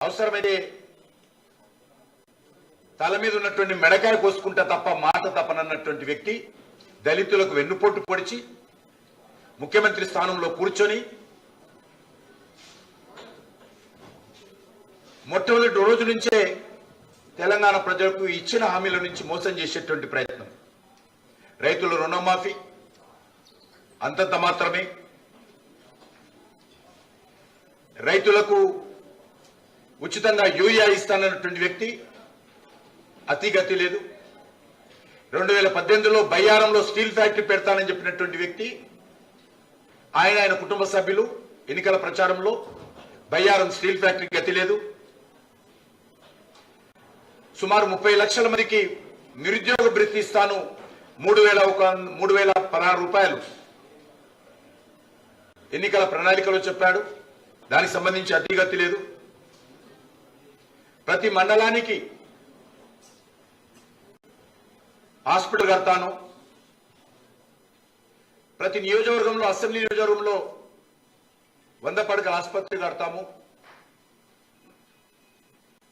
అవసరమైతే తల మీద ఉన్నటువంటి మెడకాయ కోసుకుంటా తప్ప మాట తప్పనన్నటువంటి వ్యక్తి దళితులకు వెన్నుపోటు పొడిచి ముఖ్యమంత్రి స్థానంలో కూర్చొని మొట్టమొదటి రోజు నుంచే తెలంగాణ ప్రజలకు ఇచ్చిన హామీల నుంచి మోసం చేసేటువంటి ప్రయత్నం. రైతుల రుణమాఫీ అంతంత మాత్రమే, రైతులకు ఉచితంగా యూరియా ఇస్తానన్నటువంటి వ్యక్తి అతిగతి లేదు. 2018లో బయ్యారంలో స్టీల్ ఫ్యాక్టరీ పెడతానని చెప్పినటువంటి వ్యక్తి ఆయన కుటుంబ సభ్యులు ఎన్నికల ప్రచారంలో బయ్యారం స్టీల్ ఫ్యాక్టరీ గతి లేదు. సుమారు 30 లక్షల మందికి నిరుద్యోగ భృతి ఇస్తాను 3,016 రూపాయలు ఎన్నికల ప్రణాళికలో చెప్పాడు. దానికి సంబంధించి అతిగతి లేదు. ప్రతి మండలానికి హాస్పిటల్ కడతాను, ప్రతి నియోజకవర్గంలో అసెంబ్లీ నియోజకవర్గంలో 100 పడకల ఆసుపత్రి కడతాము,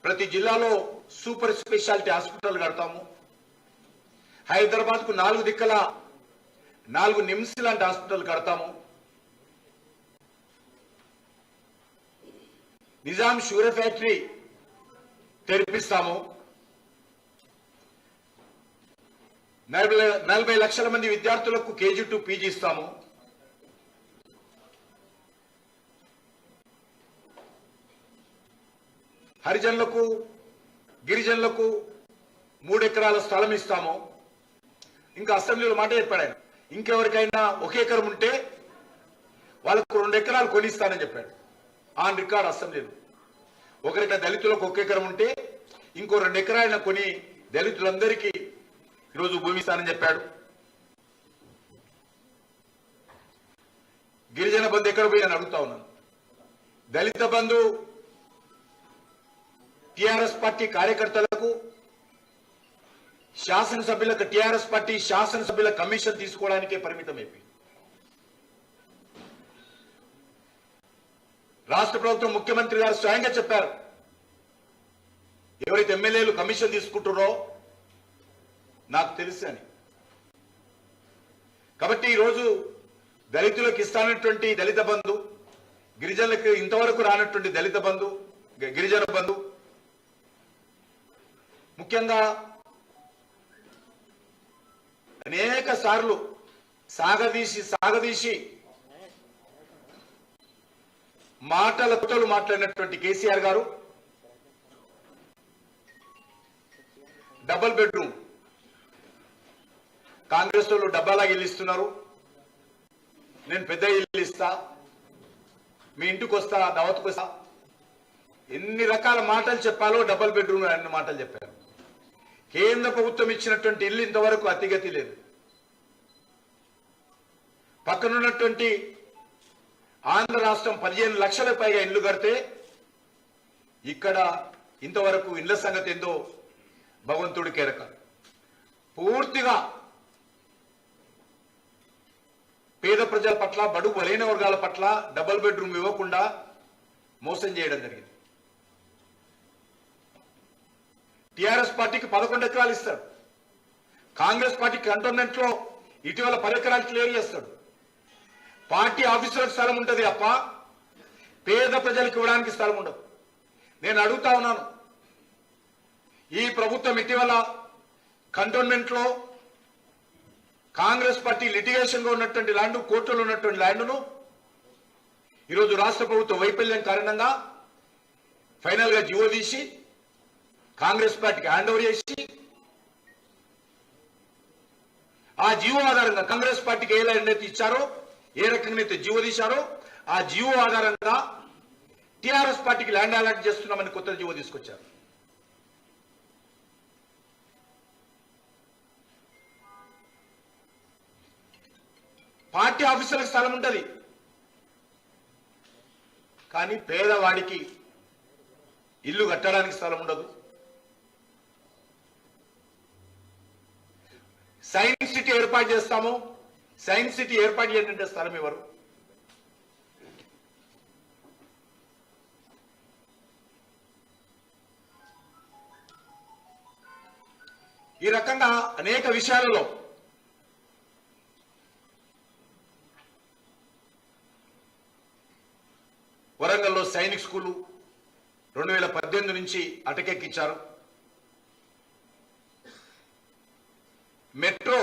ప్రతి జిల్లాలో సూపర్ స్పెషాలిటీ హాస్పిటల్ కడతాము, హైదరాబాద్ కు 4 దిక్కల 4 నిమ్స్ లాంటి హాస్పిటల్ కడతాము, నిజాం షుగర్ ఫ్యాక్టరీ తెరిపిస్తాము, 40 లక్షల మంది విద్యార్థులకు కేజీ టు పీజీ ఇస్తాము, హరిజనులకు గిరిజనులకు 3 ఎకరాల స్థలం ఇస్తాము. ఇంకా అసెంబ్లీలో మాట చెప్పాడు. ఇంకెవరికైనా 1 ఎకరం ఉంటే వాళ్ళకు 2 ఎకరాలు కొనిస్తానని చెప్పాడు ఆన్ రికార్డ్ అసెంబ్లీలో. ఒకరికైనా దళితులకు 1 ఎకరం ఉంటే ఇంకో 2 ఎకరాలను కొని దళితులందరికీ ఈరోజు భూమి ఇస్తానని చెప్పాడు. గిరిజన బంధు ఎక్కడ పోయి అని అడుగుతా ఉన్నాను. దళిత బంధు టిఆర్ఎస్ పార్టీ కార్యకర్తలకు శాసనసభ్యులకు టిఆర్ఎస్ పార్టీ శాసనసభ్యుల కమిషన్ తీసుకోవడానికే పరిమితం అయిపోయింది. రాష్ట్ర ప్రభుత్వం ముఖ్యమంత్రి గారు స్వయంగా చెప్పారు, ఎవరైతే ఎమ్మెల్యేలు కమిషన్ తీసుకుంటారో నాకు తెలుసు అని. కాబట్టి ఈరోజు దళితులకు ఇస్తానటువంటి దళిత బంధు, గిరిజనులకు ఇంతవరకు రానటువంటి దళిత బంధు, గిరిజన బంధు, ముఖ్యంగా అనేక సార్లు సాగదీసి మాటలు మాట్లాడినటువంటి కేసీఆర్ గారు డబుల్ బెడ్రూమ్ కాంగ్రెస్ వాళ్ళు డబ్బాలాగా ఇల్లు ఇస్తున్నారు, నేను పెద్ద ఇల్లు ఇస్తా, మీ ఇంటికి వస్తా, దావత్కు వస్తా, ఎన్ని రకాల మాటలు చెప్పాలో డబుల్ బెడ్రూమ్ అన్ని మాటలు చెప్పారు. కేంద్ర ప్రభుత్వం ఇచ్చినటువంటి ఇల్లు ఇంతవరకు అతిగతి లేదు. పక్కనున్నటువంటి ఆంధ్ర రాష్ట్రం 15 లక్షల పైగా ఇల్లు కడితే ఇక్కడ ఇంతవరకు ఇళ్ల సంగతి ఏందో భగవంతుడి కేరక. పూర్తిగా పేద ప్రజల పట్ల, బడుగు బలైన వర్గాల పట్ల డబుల్ బెడ్రూమ్ ఇవ్వకుండా మోసం చేయడం జరిగింది. టిఆర్ఎస్ పార్టీకి 11 ఎకరాలు ఇస్తాడు, కాంగ్రెస్ పార్టీ కంటోన్మెంట్ లో ఇటీవల 10 ఎకరాలు క్లియర్ చేస్తాడు. పార్టీ ఆఫీసులకు స్థలం ఉంటుంది తప్ప పేద ప్రజలకు ఇవ్వడానికి స్థలం ఉండదు. నేను అడుగుతా ఉన్నాను, ఈ ప్రభుత్వం ఇటీవల కంటోన్మెంట్ లో కాంగ్రెస్ పార్టీ లిటిగేషన్ గా ఉన్నటువంటి ల్యాండ్, కోర్టులో ఉన్నటువంటి ల్యాండ్ను ఈరోజు రాష్ట్ర ప్రభుత్వ వైఫల్యం కారణంగా ఫైనల్ గా జీవో తీసి కాంగ్రెస్ పార్టీకి హ్యాండ్ ఓవర్ చేసి, ఆ జీవో ఆధారంగా కాంగ్రెస్ పార్టీకి ఏ ల్యాండ్ అయితే ఇచ్చారో, ఏ రకంగా అయితే జీవో తీశారో, ఆ జీవో ఆధారంగా టిఆర్ఎస్ పార్టీకి ల్యాండ్ అలాట్ చేస్తున్నామని కొత్త జీవో తీసుకొచ్చారు. పార్టీ ఆఫీసులకు స్థలం ఉంటుంది, కానీ పేదవాడికి ఇల్లు కట్టడానికి స్థలం ఉండదు. సైన్స్ సిటీ ఏర్పాటు చేస్తాము, సైన్స్ సిటీ ఏర్పాటు చేయాలంటే స్థలం ఇవ్వరు. ఈ రకంగా అనేక విషయాలలో వరంగల్లో సైనిక్ స్కూలు 2018 నుంచి అటకెక్కించారు. మెట్రో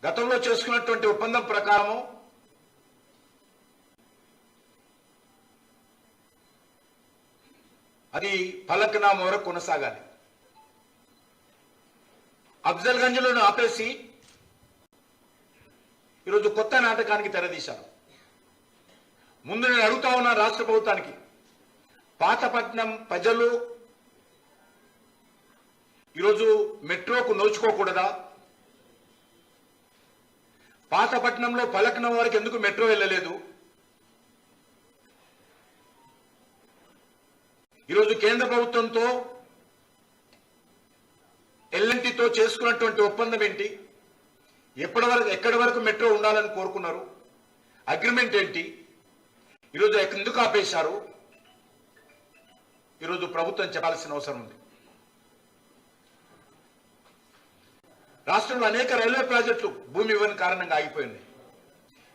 గతంలో చేసుకున్నటువంటి ఒప్పందం ప్రకారము అది పలక్నామా వరకు కొనసాగాలి. అఫ్జల్గంజ్లను ఆపేసి ఈరోజు కొత్త నాటకానికి తెరదీశారు. ముందు నేను అడుగుతా ఉన్నా రాష్ట్ర ప్రభుత్వానికి, పాతపట్నం ప్రజలు ఈరోజు మెట్రోకు నోచుకోకూడదా? పాతపట్నంలో పలక్నామా వరకు ఎందుకు మెట్రో వెళ్ళలేదు? ఈరోజు కేంద్ర ప్రభుత్వంతో ఎల్ఎన్టీతో చేసుకున్నటువంటి ఒప్పందం ఏంటి? ఎక్కడి వరకు మెట్రో ఉండాలని కోరుకున్నారు? అగ్రిమెంట్ ఏంటి? ఈరోజు ఎందుకు ఆపేశారు? ఈరోజు ప్రభుత్వం చెప్పాల్సిన అవసరం ఉంది. రాష్ట్రంలో అనేక రైల్వే ప్రాజెక్టులు భూమి ఇవ్వని కారణంగా ఆగిపోయింది.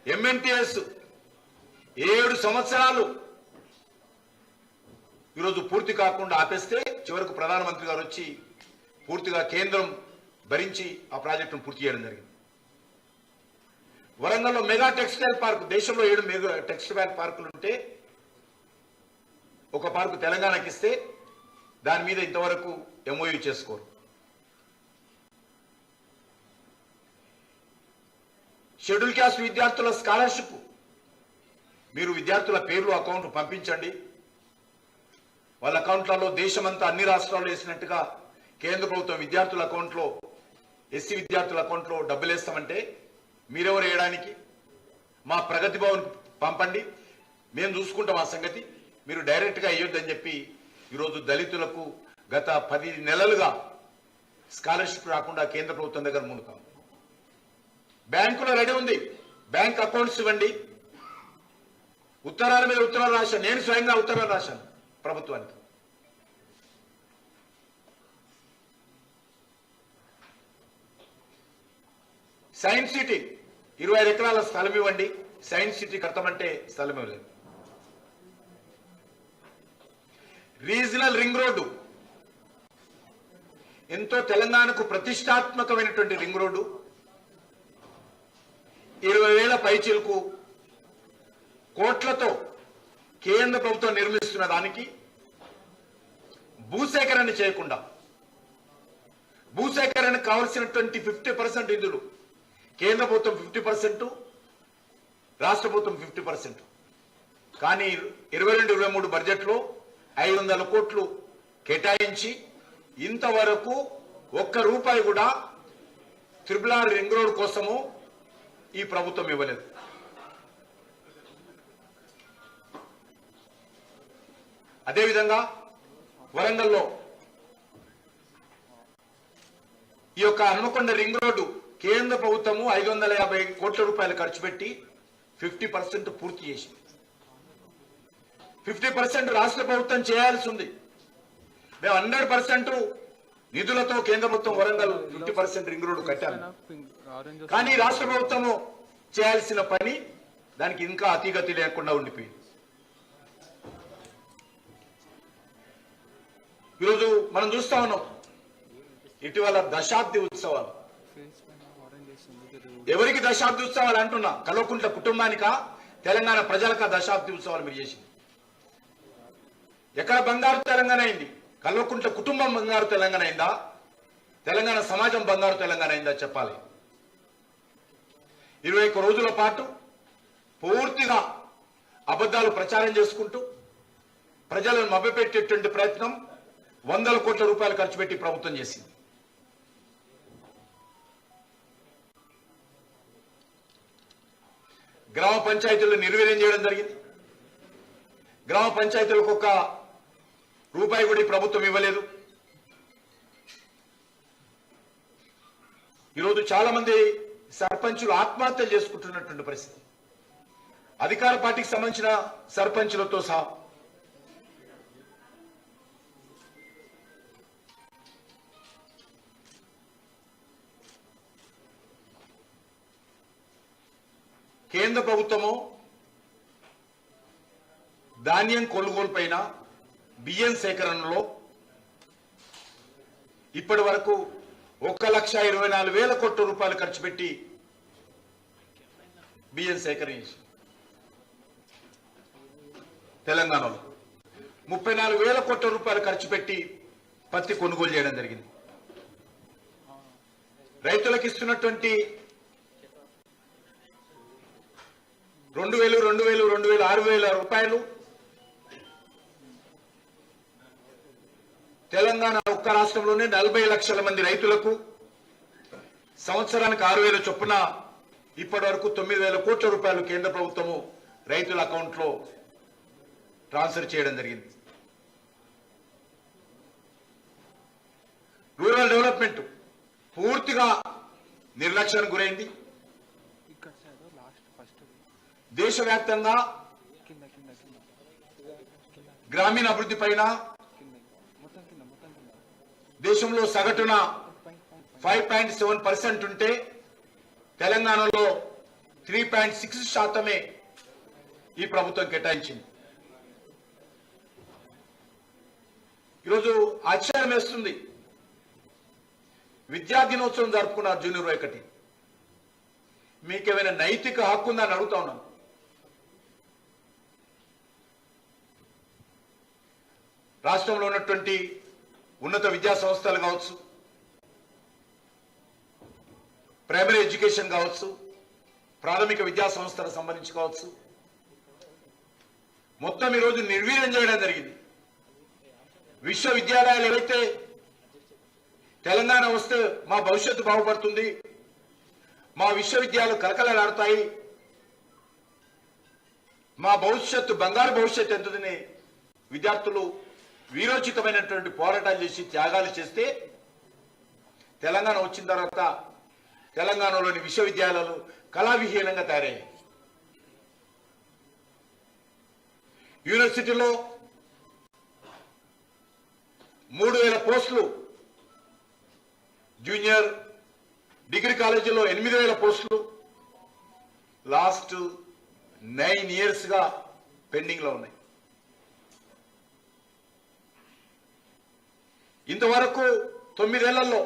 ఎంఎన్టీఎస్ 7 సంవత్సరాలు ఈరోజు పూర్తి కాకుండా ఆపేస్తే చివరకు ప్రధానమంత్రి గారు వచ్చి పూర్తిగా కేంద్రం భరించి ఆ ప్రాజెక్టును పూర్తి చేయడం జరిగింది. వరంగల్లో మెగా టెక్స్టైల్ పార్క్, దేశంలో 7 మెగా టెక్స్టైల్ పార్కులు ఉంటే ఒక పార్కు తెలంగాణకి ఇస్తే దాని మీద ఇంతవరకు ఎంఓయూ చేసుకోరు. షెడ్యూల్ క్యాస్ట్ విద్యార్థుల స్కాలర్షిప్ మీరు విద్యార్థుల పేర్లు అకౌంట్ పంపించండి. వాళ్ళ అకౌంట్లలో దేశమంతా అన్ని రాష్ట్రాల్లో వేసినట్టుగా కేంద్ర ప్రభుత్వం విద్యార్థుల అకౌంట్లో, ఎస్సీ విద్యార్థుల అకౌంట్లో డబ్బులు వేస్తామంటే మీరెవరు వేయడానికి? మా ప్రగతి భవన్ పంపండి, మేము చూసుకుంటాం ఆ సంగతి, మీరు డైరెక్ట్గా వేయొద్దని చెప్పి ఈరోజు దళితులకు గత 10 నెలలుగా స్కాలర్షిప్ రాకుండా కేంద్ర ప్రభుత్వం దగ్గర ముందుకాం. బ్యాంకులో రెడీ ఉంది, బ్యాంక్ అకౌంట్స్ ఇవ్వండి. ఉత్తరాల మీద ఉత్తరాలు రాశాను, నేను స్వయంగా ఉత్తరాలు రాశాను ప్రభుత్వానికి. సైన్స్ సిటీ 25 ఎకరాల స్థలం ఇవ్వండి, సైన్స్ సిటీ కడతామంటే స్థలం ఇవ్వలేదు. రీజనల్ రింగ్ రోడ్డు ఎంతో తెలంగాణకు ప్రతిష్టాత్మకమైనటువంటి రింగ్ రోడ్డు 20,000 పైచీలకు కోట్లతో కేంద్ర ప్రభుత్వం నిర్మిస్తున్న దానికి భూసేకరణ చేయకుండా, భూసేకరణకు కావలసినటువంటి 50% నిధులు కేంద్ర ప్రభుత్వం 50%, రాష్ట్ర ప్రభుత్వం 50%. కానీ 22-23 బడ్జెట్లో 500 కోట్లు కేటాయించి ఇంతవరకు ₹1 కూడా RRR రింగ్ రోడ్ కోసము ఈ ప్రభుత్వం ఇవ్వలేదు. అదేవిధంగా వరంగల్లో ఈ యొక్క హనుమకొండ రింగ్ రోడ్డు కేంద్ర ప్రభుత్వము 550 కోట్ల రూపాయలు ఖర్చు పెట్టి 50% పూర్తి చేసింది. 50% రాష్ట్ర ప్రభుత్వం చేయాల్సి ఉంది. మేము 100% నిధులతో కేంద్ర ప్రభుత్వం వరంగల్ 50% రింగ్ రోడ్డు కట్టాము. కానీ రాష్ట్ర ప్రభుత్వము చేయాల్సిన పని దానికి ఇంకా అతిగతి లేకుండా ఉండిపోయింది. ఈరోజు మనం చూస్తా ఉన్నాం ఇటీవల దశాబ్ది ఉత్సవాలు. ఎవరికి దశాబ్ది ఉత్సవాలు అంటున్నా? కల్వకుంట్ల కుటుంబానికా, తెలంగాణ ప్రజలకా దశాబ్ది ఉత్సవాలు మీరు చేసింది? ఎక్కడ బంగారు తెలంగాణ అయింది? కల్వకుంట్ల కుటుంబం బంగారు తెలంగాణ అయిందా? తెలంగాణ సమాజం బంగారు తెలంగాణ అయిందా చెప్పాలి. 21 రోజుల పాటు పూర్తిగా అబద్ధాలు ప్రచారం చేసుకుంటూ ప్రజలను మభ్యపెట్టేటువంటి ప్రయత్నం 100 కోట్ల రూపాయలు ఖర్చు పెట్టి ప్రభుత్వం చేసింది. గ్రామ పంచాయతీలను నిర్వీర్యం చేయడం జరిగింది. గ్రామ పంచాయతీలకు ₹1 కూడా ప్రభుత్వం ఇవ్వలేదు. ఈరోజు చాలా మంది సర్పంచులు ఆత్మహత్యలు చేసుకుంటున్నటువంటి పరిస్థితి. అధికార పార్టీకి సంబంధించిన సర్పంచులతో సహా. కేంద్ర ప్రభుత్వము ధాన్యం కొనుగోలు పైన బియ్యం సేకరణలో ఇప్పటి వరకు 1,24,000 కోట్ల రూపాయలు ఖర్చు పెట్టి బియ్యం సేకరించి తెలంగాణలో 34,000 కోట్ల రూపాయలు ఖర్చు పెట్టి పత్తి కొనుగోలు చేయడం జరిగింది. రైతులకు ఇస్తున్నటువంటి 2,000, 6,000 రూపాయలు తెలంగాణ ఒక్క రాష్ట్రంలోనే 40 లక్షల మంది రైతులకు సంవత్సరానికి 6,000 చొప్పున ఇప్పటి వరకు 9,000 కోట్ల రూపాయలు కేంద్ర ప్రభుత్వము రైతుల అకౌంట్లో ట్రాన్స్ఫర్ చేయడం జరిగింది. రూరల్ డెవలప్మెంట్ పూర్తిగా నిర్లక్ష్యానికి గురైంది. దేశవ్యాప్తంగా గ్రామీణ అభివృద్ధి పైన దేశంలో సగటున 5.7% ఉంటే తెలంగాణలో 3.6% ఈ ప్రభుత్వం కేటాయించింది. ఈరోజు ఆశ్చర్యం వేస్తుంది. విద్యా దినోత్సవం జరుపుకున్నారు జూన్ 21. మీకేమైనా నైతిక హక్కు ఉందని అడుగుతా ఉన్నాను. రాష్ట్రంలో ఉన్నటువంటి ఉన్నత విద్యా సంస్థలు కావచ్చు, ప్రైమరీ ఎడ్యుకేషన్ కావచ్చు, ప్రాథమిక విద్యా సంస్థలకు సంబంధించి కావచ్చు, మొత్తం ఈరోజు నిర్వీర్యం చేయడం జరిగింది. విశ్వవిద్యాలయాలు ఏవైతే తెలంగాణ వస్తే మా భవిష్యత్తు బాగుపడుతుంది, మా విశ్వవిద్యాలయాలు కలకలలాడతాయి, మా భవిష్యత్తు బంగారు భవిష్యత్తు ఎంతదని విద్యార్థులు వీరోచితమైనటువంటి పోరాటాలు చేసి త్యాగాలు చేస్తే తెలంగాణ వచ్చిన తర్వాత తెలంగాణలోని విశ్వవిద్యాలయాలు కళావిహీనంగా తయారయ్యాయి. యూనివర్సిటీలో 3,000 పోస్టులు, జూనియర్ డిగ్రీ కాలేజీలో 8,000 పోస్టులు లాస్ట్ 9 years గా పెండింగ్ లో ఉన్నాయి. ఇంతవరకు 9 ఏళ్లలో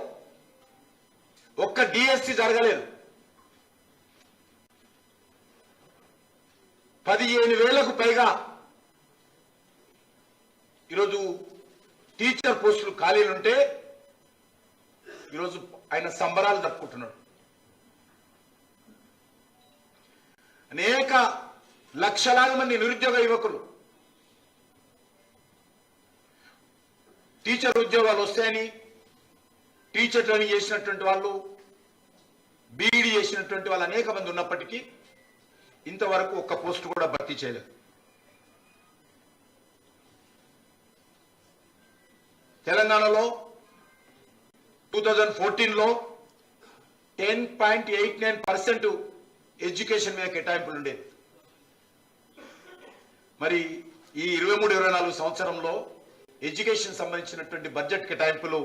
ఒక్క డిఎస్సి జరగలేదు. 15,000కు పైగా ఈరోజు టీచర్ పోస్టులు ఖాళీలుంటే ఈరోజు ఆయన సంబరాలు జరుపుకుంటున్నాడు. అనేక లక్షలాది మంది నిరుద్యోగ యువకులు టీచర్ ఉద్యోగాలు వస్తాయని టీచర్ ట్రైనింగ్ చేసినటువంటి వాళ్ళు, బీఈడీ చేసినటువంటి వాళ్ళు అనేక మంది ఉన్నప్పటికీ ఇంతవరకు ఒక్క పోస్టు కూడా భర్తీ చేయలేదు. తెలంగాణలో 2014లో 10.89% ఎడ్యుకేషన్ మీద కేటాయింపులు ఉండేది. మరి ఈ 23-24 సంవత్సరంలో ఎడ్యుకేషన్ సంబంధించినటువంటి బడ్జెట్ కేటాయింపులు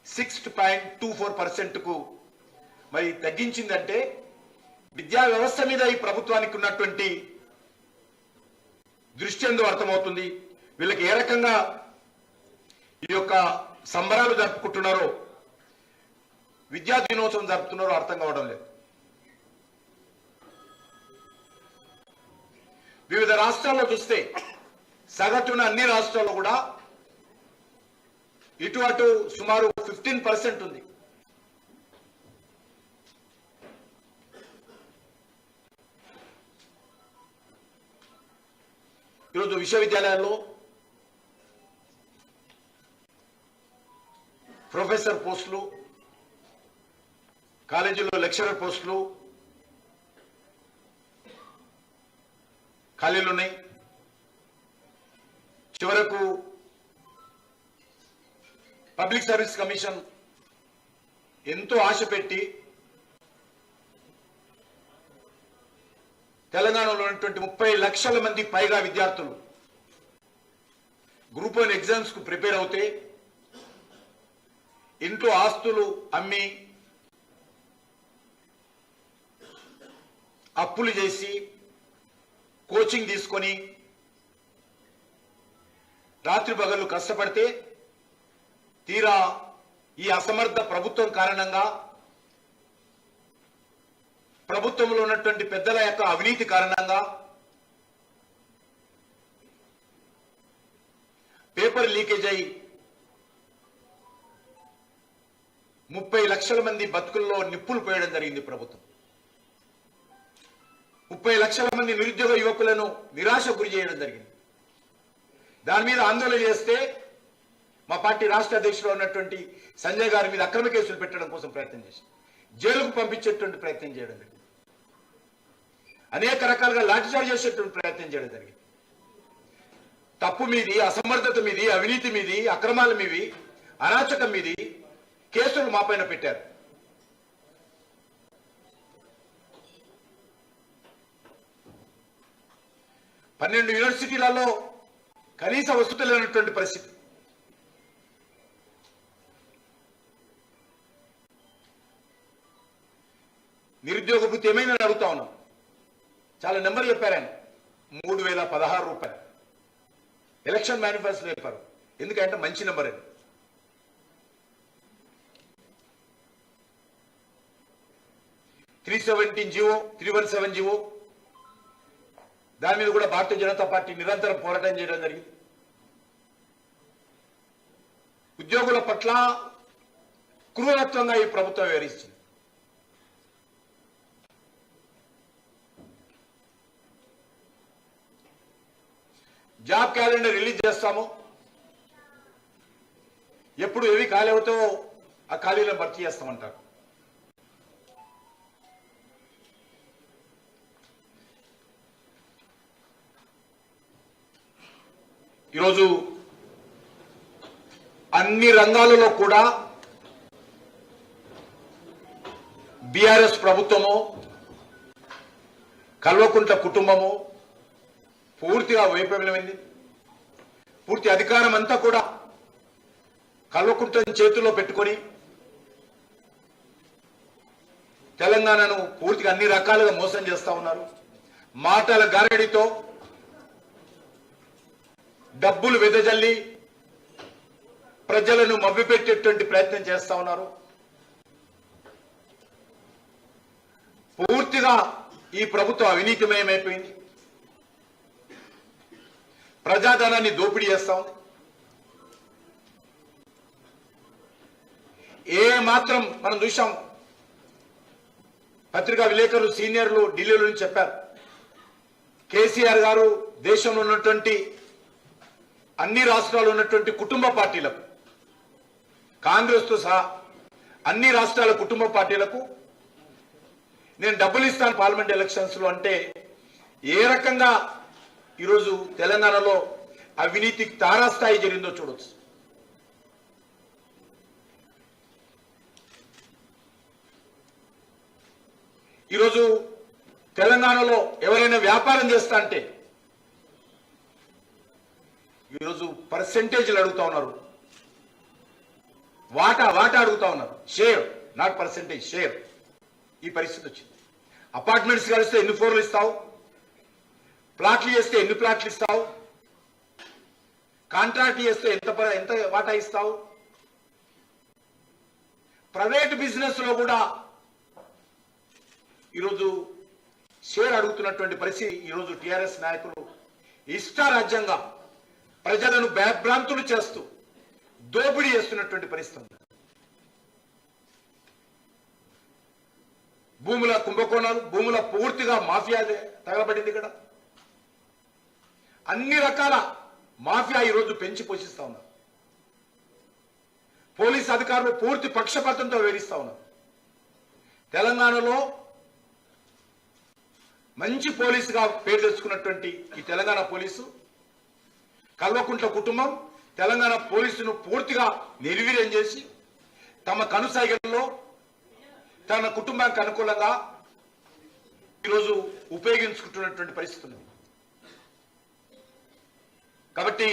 6.24%కు మరి తగ్గించిందంటే విద్యా వ్యవస్థ మీద ఈ ప్రభుత్వానికి ఉన్నటువంటి దృష్టి ఎందు అర్థమవుతుంది. వీళ్ళకి ఏ రకంగా ఈ యొక్క సంబరాలు జరుపుకుంటున్నారో, విద్యా దినోత్సవం జరుపుతున్నారో అర్థం కావడం లేదు. వివిధ రాష్ట్రాల్లో చూస్తే సగటున అన్ని రాష్ట్రాల్లో కూడా ఇటు అటు సుమారు 15% ఉంది. ఈరోజు విశ్వవిద్యాలయాల్లో ప్రొఫెసర్ పోస్టులు, కాలేజీలో లెక్చరర్ పోస్టులు ఖాళీలు ఉన్నాయి. చివరకు పబ్లిక్ సర్వీస్ కమిషన్ ఎంతో ఆశ పెట్టి తెలంగాణలో ఉన్నటువంటి 30 లక్షల మంది పైగా విద్యార్థులు గ్రూప్ 1 ఎగ్జామ్స్ కు ప్రిపేర్ అవుతే ఇంట్లో ఆస్తులు అమ్మి అప్పులు చేసి కోచింగ్ తీసుకొని రాత్రి పగళ్ళు కష్టపడితే తీరా ఈ అసమర్థ ప్రభుత్వం కారణంగా ప్రభుత్వంలో ఉన్నటువంటి పెద్దల యొక్క అవినీతి కారణంగా పేపర్ లీకేజ్ అయి 30 లక్షల మంది బతుకుల్లో నిప్పులు పోయడం జరిగింది ప్రభుత్వం. 30 లక్షల మంది నిరుద్యోగ యువకులను నిరాశ గురి చేయడం జరిగింది. దాని మీద ఆందోళన చేస్తే మా పార్టీ రాష్ట్ర అధ్యక్షుడు ఉన్నటువంటి సంజయ్ గారి మీద అక్రమ కేసులు పెట్టడం కోసం ప్రయత్నం చేసి జైలుకు పంపించేటువంటి ప్రయత్నం చేయడం జరిగింది. అనేక రకాలుగా లాఠీచార్జ్ చేసేటువంటి ప్రయత్నం చేయడం జరిగింది. తప్పు మీది, అసమర్థత మీది, అవినీతి మీది, అక్రమాల మీది, అరాచకం మీది కేసులు మా పైన పెట్టారు. పన్నెండు యూనివర్సిటీలలో కనీస వసతులు లేనటువంటి పరిస్థితి. నిరుద్యోగ వృత్తి ఏమైనా అడుగుతా ఉన్నాం. చాలా నెంబర్ చెప్పారు ఆయన, 3016 రూపాయలు ఎలక్షన్ మేనిఫెస్టోలో చెప్పారు. ఎందుకంటే మంచి నెంబర్ అది. జీవో 317 జీవో దాని మీద కూడా భారతీయ జనతా పార్టీ నిరంతరం పోరాటం చేయడం జరిగింది. ఉద్యోగుల పట్ల క్రూరత్వంగా ఈ ప్రభుత్వం వ్యవహరిస్తుంది. జాబ్ క్యాలెండర్ రిలీజ్ చేస్తాము, ఎప్పుడు ఏవి ఖాళీ అవుతావో ఆ ఖాళీలను భర్తీ చేస్తామంటారు. ఈరోజు అన్ని రంగాలలో కూడా బీఆర్ఎస్ ప్రభుత్వము, కల్వకుంట్ల కుటుంబము పూర్తిగా వైఫల్యమైంది. పూర్తి అధికారం అంతా కూడా కల్వకుంట్లను చేతుల్లో పెట్టుకొని తెలంగాణను పూర్తిగా అన్ని రకాలుగా మోసం చేస్తా ఉన్నారు. మాటల గారడితో డబ్బులు వెదజల్లి ప్రజలను మభ్యపెట్టేటువంటి ప్రయత్నం చేస్తా ఉన్నారు. పూర్తిగా ఈ ప్రభుత్వం అవినీతిమయమైపోయింది. ప్రజాధనాన్ని దోపిడీ చేస్తా ఉంది. ఏ మాత్రం మనం చూసాం, పత్రికా విలేకరులు సీనియర్లు ఢిల్లీలో నుంచి చెప్పారు, కేసీఆర్ గారు దేశంలో ఉన్నటువంటి అన్ని రాష్ట్రాల్లో ఉన్నటువంటి కుటుంబ పార్టీలకు, కాంగ్రెస్ తో సహా అన్ని రాష్ట్రాల కుటుంబ పార్టీలకు నేను డబ్బులు ఇస్తాను పార్లమెంట్ ఎలక్షన్స్ లో అంటే ఏ రకంగా ఈరోజు తెలంగాణలో అవినీతి తారాస్థాయి జరిగిందో చూడొచ్చు. ఈరోజు తెలంగాణలో ఎవరైనా వ్యాపారం చేస్తా అంటే ఈరోజు పర్సెంటేజ్లు అడుగుతా ఉన్నారు, వాటా అడుగుతా ఉన్నారు, షేర్ నాట్ పర్సెంటేజ్, షేర్. ఈ పరిస్థితి వచ్చింది. అపార్ట్మెంట్స్ కలిస్తే ఎన్ని ఫ్లోర్లు ఇస్తావు, ప్లాట్లు చేస్తే ఎన్ని ప్లాట్లు ఇస్తావు, కాంట్రాక్ట్ చేస్తే ఎంత వాటా ఇస్తావు. ప్రైవేట్ బిజినెస్ లో కూడా ఈరోజు షేర్ అడుగుతున్నటువంటి పరిస్థితి. ఈరోజు టిఆర్ఎస్ నాయకులు ఇష్టారాజ్యంగా ప్రజలను భయభ్రాంతులు చేస్తూ దోపిడీ చేస్తున్నటువంటి పరిస్థితి. భూముల కుంభకోణాలు, భూముల పూర్తిగా మాఫియా తగలబడింది. ఇక్కడ అన్ని రకాల మాఫియా ఈరోజు పెంచి పోషిస్తా ఉన్నారు. పోలీస్ అధికారులు పూర్తి పక్షపాతంతో వ్యవహరిస్తా ఉన్నారు. తెలంగాణలో మంచి పోలీసుగా పేరు తెచ్చుకున్నటువంటి ఈ తెలంగాణ పోలీసు, కల్వకుంట్ల కుటుంబం తెలంగాణ పోలీసును పూర్తిగా నిర్వీర్యం చేసి తమ కనుసైగల్లో తన కుటుంబానికి అనుకూలంగా ఈరోజు ఉపయోగించుకుంటున్నటువంటి పరిస్థితి ఉంది. కాబట్టి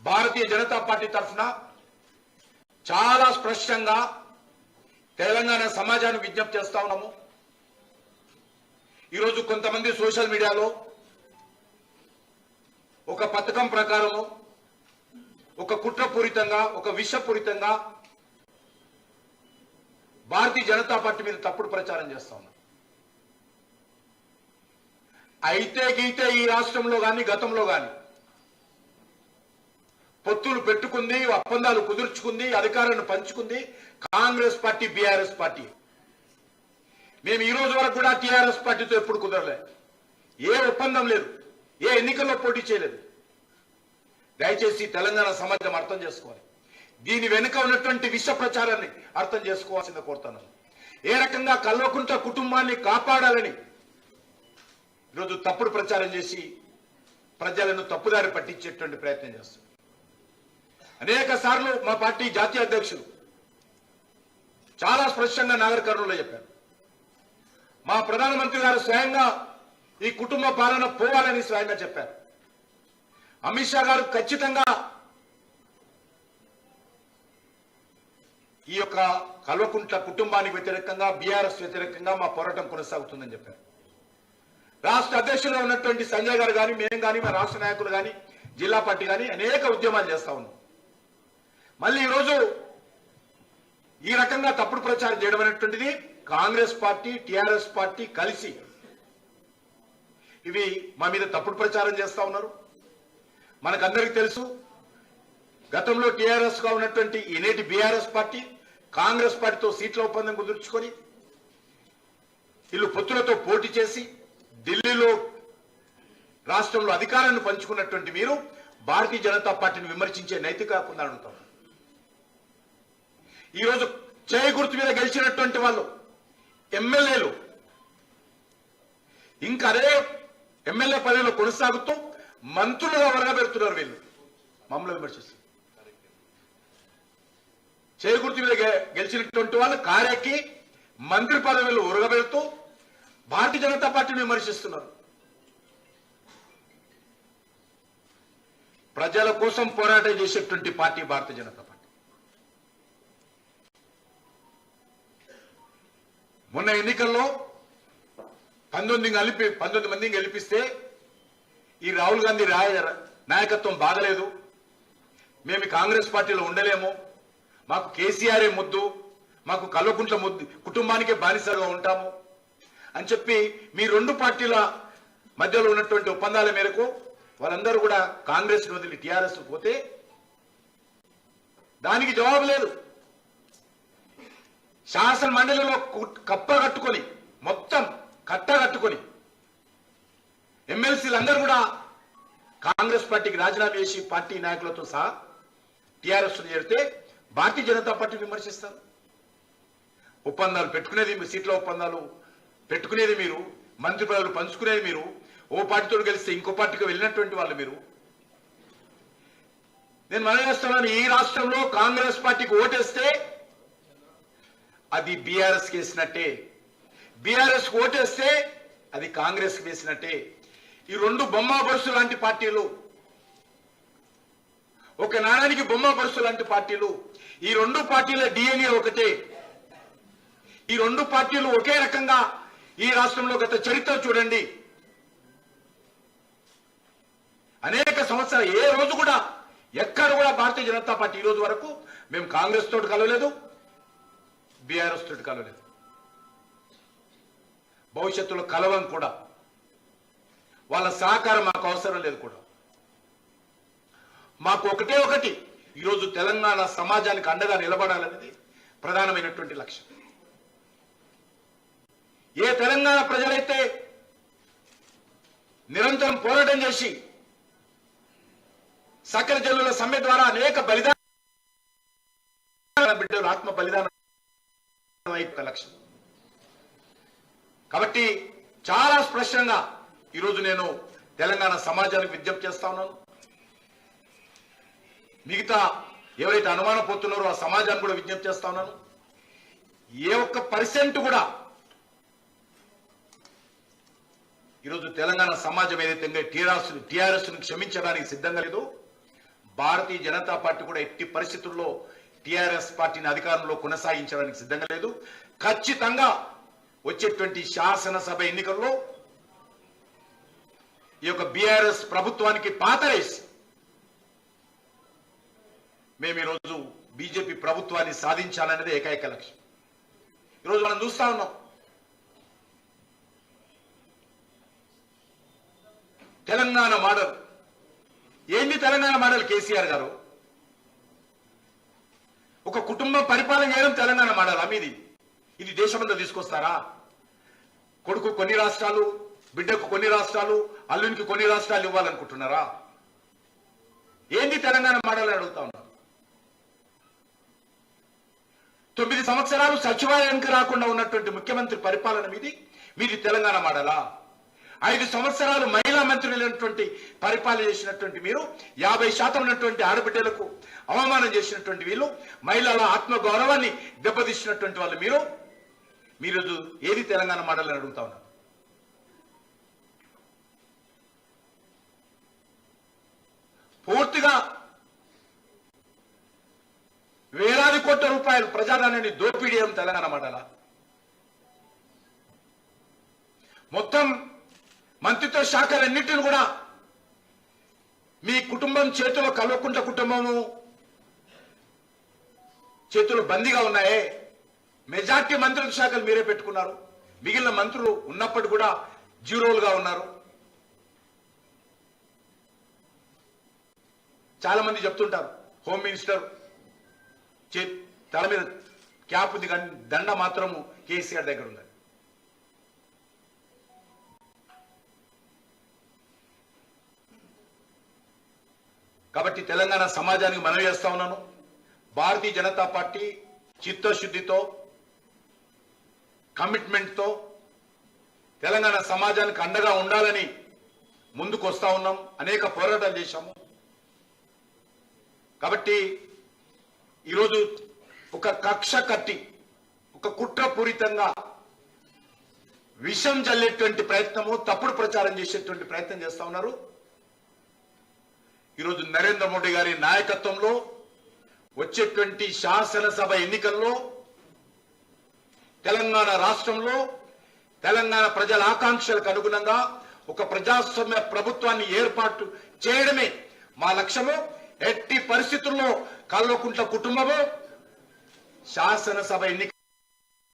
భారతీయ జనతా పార్టీ తరఫున చాలా స్పష్టంగా తెలంగాణ సమాజాన్ని విజ్ఞప్తి చేస్తా ఉన్నాము. ఈరోజు కొంతమంది సోషల్ మీడియాలో ఒక పథకం ప్రకారము ఒక కుట్రపూరితంగా ఒక విషపూరితంగా భారతీయ జనతా పార్టీ మీద తప్పుడు ప్రచారం చేస్తా ఉన్నారు. అయితే గీతే ఈ రాష్ట్రంలో కానీ గతంలో కానీ పొత్తులు పెట్టుకుంది, ఒప్పందాలు కుదుర్చుకుంది, అధికారాన్ని పంచుకుంది కాంగ్రెస్ పార్టీ, బీఆర్ఎస్ పార్టీ. మేము ఈ రోజు వరకు కూడా టీఆర్ఎస్ పార్టీతో ఎప్పుడు కుదరలేదు. ఏ ఒప్పందం లేదు, ఏ ఎన్నికల్లో పోటీ చేయలేదు. దయచేసి తెలంగాణ సమాజం అర్థం చేసుకోవాలి. దీని వెనుక ఉన్నటువంటి విష ప్రచారాన్ని అర్థం చేసుకోవాల్సింది కోరుతున్నాను. ఏ రకంగా కల్వకుంట్ల కుటుంబాన్ని కాపాడాలని ఈరోజు తప్పుడు ప్రచారం చేసి ప్రజలను తప్పుదారి పట్టించేటువంటి ప్రయత్నం చేస్తారు. అనేక సార్లు మా పార్టీ జాతీయ అధ్యక్షులు చాలా స్పష్టంగా నాగర్ కర్నూలులో చెప్పారు. మా ప్రధానమంత్రి గారు స్వయంగా ఈ కుటుంబ పాలన పోవాలని స్వయంగా చెప్పారు. అమిత్ షా గారు ఖచ్చితంగా ఈ యొక్క కల్వకుంట్ల కుటుంబానికి వ్యతిరేకంగా, బీఆర్ఎస్ వ్యతిరేకంగా మా పోరాటం కొనసాగుతుందని చెప్పారు. రాష్ట్ర అధ్యక్షులుగా ఉన్నటువంటి సంజయ్ గారు కానీ, మేము కానీ, మా రాష్ట్ర నాయకులు కానీ, జిల్లా పార్టీ కానీ అనేక ఉద్యమాలు చేస్తా ఉన్నాం. మళ్ళీ ఈరోజు ఈ రకంగా తప్పుడు ప్రచారం చేయడం అనేటువంటిది కాంగ్రెస్ పార్టీ, టిఆర్ఎస్ పార్టీ కలిసి ఇవి మా మీద తప్పుడు ప్రచారం చేస్తా ఉన్నారు. మనకందరికీ తెలుసు, గతంలో టిఆర్ఎస్ గా ఉన్నటువంటి ఈనేటి బీఆర్ఎస్ పార్టీ కాంగ్రెస్ పార్టీతో సీట్ల ఒప్పందం కుదుర్చుకొని వీళ్ళు పొత్తులతో పోటీ చేసి ఢిల్లీలో రాష్ట్రంలో అధికారాన్ని పంచుకున్నటువంటి మీరు భారతీయ జనతా పార్టీని విమర్శించే నైతిక హక్కు అడుగుతాం. ఈరోజు చేయి గుర్తు మీద గెలిచినటువంటి వాళ్ళు ఎమ్మెల్యేలు ఇంకా అదే ఎమ్మెల్యే పదవిలో కొనసాగుతూ మంత్రులుగా వరగబెడుతున్నారు. వీళ్ళు మమ్మల్ని విమర్శిస్తారు. చేయి గుర్తు మీద గెలిచినటువంటి వాళ్ళు కారెక్కి మంత్రి పదవిలో ఉరగబెడుతూ భారతీయ జనతా పార్టీని విమర్శిస్తున్నారు. ప్రజల కోసం పోరాటం చేసేటువంటి పార్టీ భారతీయ జనతా పార్టీ. మొన్న ఎన్నికల్లో 19 మందిని గెలిపిస్తే ఈ రాహుల్ గాంధీ నాయకత్వం బాగలేదు, మేము కాంగ్రెస్ పార్టీలో ఉండలేము, మాకు కేసీఆర్ ముద్దు, మాకు కల్వకుంట్ల ముద్దు కుటుంబానికే బానిసగా ఉంటాము అని చెప్పి మీ రెండు పార్టీల మధ్యలో ఉన్నటువంటి ఒప్పందాల మేరకు వాళ్ళందరూ కూడా కాంగ్రెస్ వదిలి టీఆర్ఎస్ పోతే దానికి జవాబు లేదు. శాసన మండలిలో కప్పగట్టుకొని మొత్తం కట్టగట్టుకొని ఎమ్మెల్సీలందరూ కూడా కాంగ్రెస్ పార్టీకి రాజీనామా చేసి పార్టీ నాయకులతో సహా టీఆర్ఎస్ చేరితే భారతీయ జనతా పార్టీ విమర్శిస్తారు. ఒప్పందాలు పెట్టుకునేది, సీట్ల ఒప్పందాలు పెట్టుకునేది మీరు, మంత్రి పదవులు పంచుకునేది మీరు, ఓ పార్టీతో గెలిస్తే ఇంకో పార్టీకి వెళ్ళినటువంటి వాళ్ళు మీరు. నేను మనం చేస్తున్నాను, ఈ రాష్ట్రంలో కాంగ్రెస్ పార్టీకి ఓటేస్తే అది బీఆర్ఎస్ వేసినట్టే, బీఆర్ఎస్ ఓటేస్తే అది కాంగ్రెస్ వేసినట్టే. ఈ రెండు బొమ్మ బరుసు లాంటి పార్టీలు, ఒక నాణానికి బొమ్మ బరుసు లాంటి పార్టీలు. ఈ రెండు పార్టీల డిఎన్ఏ ఒకటే. ఈ రెండు పార్టీలు ఒకే రకంగా ఈ రాష్ట్రంలో గత చరిత్ర చూడండి. అనేక సంవత్సరాలు ఏ రోజు కూడా ఎక్కడ కూడా భారతీయ జనతా పార్టీ ఈ రోజు వరకు మేము కాంగ్రెస్ తోటి కలవలేదు, బీఆర్ఎస్ తోటి కలవలేదు, భవిష్యత్తులో కలవం కూడా. వాళ్ళ సహకారం మాకు అవసరం లేదు కూడా. మాకు ఒకటే ఒకటి, ఈరోజు తెలంగాణ సమాజానికి అండగా నిలబడాలనేది ప్రధానమైనటువంటి లక్ష్యం. ఏ తెలంగాణ ప్రజలైతే నిరంతరం పోరాటం చేసి సకల జనుల సమ్మె ద్వారా అనేక బలిదాన బిడ్డలు ఆత్మ బలిదానం లక్ష్యం. కాబట్టి చాలా స్పష్టంగా ఈరోజు నేను తెలంగాణ సమాజానికి విజ్ఞప్తి చేస్తా ఉన్నాను. మిగతా ఎవరైతే అనుమానం పోతున్నారో ఆ సమాజాన్ని కూడా విజ్ఞప్తి చేస్తా ఉన్నాను. ఏ ఒక్క % కూడా ఈరోజు తెలంగాణ సమాజం ఏదైతే టీఆర్ఎస్ ను క్షమించడానికి సిద్ధంగా లేదు, భారతీయ జనతా పార్టీ కూడా ఎట్టి పరిస్థితుల్లో టీఆర్ఎస్ పార్టీని అధికారంలో కొనసాగించడానికి సిద్ధంగా లేదు. ఖచ్చితంగా వచ్చేటువంటి శాసనసభ ఎన్నికల్లో ఈ యొక్క బీఆర్ఎస్ ప్రభుత్వానికి పాతరేసి మేము ఈరోజు బీజేపీ ప్రభుత్వాన్ని సాధించాలనేది ఏకైక లక్ష్యం. ఈరోజు మనం చూస్తా ఉన్నాం, తెలంగాణ మోడల్. ఏంది తెలంగాణ మోడల్? కేసీఆర్ గారు ఒక కుటుంబం పరిపాలన చేయడం తెలంగాణ మోడల్ మీది. ఇది దేశమంతా తీసుకొస్తారా? కొడుకు కొన్ని రాష్ట్రాలు, బిడ్డకు కొన్ని రాష్ట్రాలు, అల్లునికి కొన్ని రాష్ట్రాలు ఇవ్వాలనుకుంటున్నారా? ఏంది తెలంగాణ మోడల్ అడుగుతా ఉన్నారు. 9 సంవత్సరాలు సచివాలయానికి రాకుండా ఉన్నటువంటి ముఖ్యమంత్రి పరిపాలన మీది తెలంగాణ మోడలా? 5 సంవత్సరాలు మహిళా మంత్రులైనటువంటి పరిపాలన చేసినటువంటి మీరు 50% ఉన్నటువంటి ఆడబిడ్డలకు అవమానం చేసినటువంటి వీళ్ళు, మహిళల ఆత్మగౌరవాన్ని దెబ్బతీసినటువంటి వాళ్ళు మీరు ఏది తెలంగాణ మోడల్ అని అడుగుతా ఉన్నారు. పూర్తిగా వేలాది కోట్ల రూపాయలు ప్రజాధనాన్ని దోపిడీ చేయడం తెలంగాణ మోడలా? మొత్తం మంత్రిత్వ శాఖలన్నింటిని కూడా మీ కుటుంబం చేతిలో, కల్వకుంట కుటుంబము చేతులు బందీగా ఉన్నాయే. మెజార్టీ మంత్రిత్వ శాఖలు మీరే పెట్టుకున్నారు. మిగిలిన మంత్రులు ఉన్నప్పటి కూడా జీరోలుగా ఉన్నారు. చాలా మంది చెప్తుంటారు, హోమ్ మినిస్టర్ తల మీద క్యాప్ ఉంది కానీ దండ మాత్రము కేసీఆర్ దగ్గర ఉంది. కాబట్టి తెలంగాణ సమాజానికి మనవి చేస్తా ఉన్నాను, భారతీయ జనతా పార్టీ చిత్తశుద్ధితో, కమిట్మెంట్తో తెలంగాణ సమాజానికి అండగా ఉండాలని ముందుకు వస్తా ఉన్నాం. అనేక పోరాటాలు చేశాము. కాబట్టి ఈరోజు ఒక కక్ష కట్టి, ఒక కుట్రపూరితంగా విషం జల్లేటువంటి ప్రయత్నము, తప్పుడు ప్రచారం చేసేటువంటి ప్రయత్నం చేస్తా ఉన్నారు. ఈరోజు నరేంద్ర మోడీ గారి నాయకత్వంలో వచ్చేటువంటి శాసనసభ ఎన్నికల్లో తెలంగాణ రాష్ట్రంలో తెలంగాణ ప్రజల ఆకాంక్షలకు అనుగుణంగా ఒక ప్రజాస్వామ్య ప్రభుత్వాన్ని ఏర్పాటు చేయడమే మా లక్ష్యము. ఎట్టి పరిస్థితుల్లో కల్వకుంట్ల కుటుంబము శాసనసభ ఎన్నిక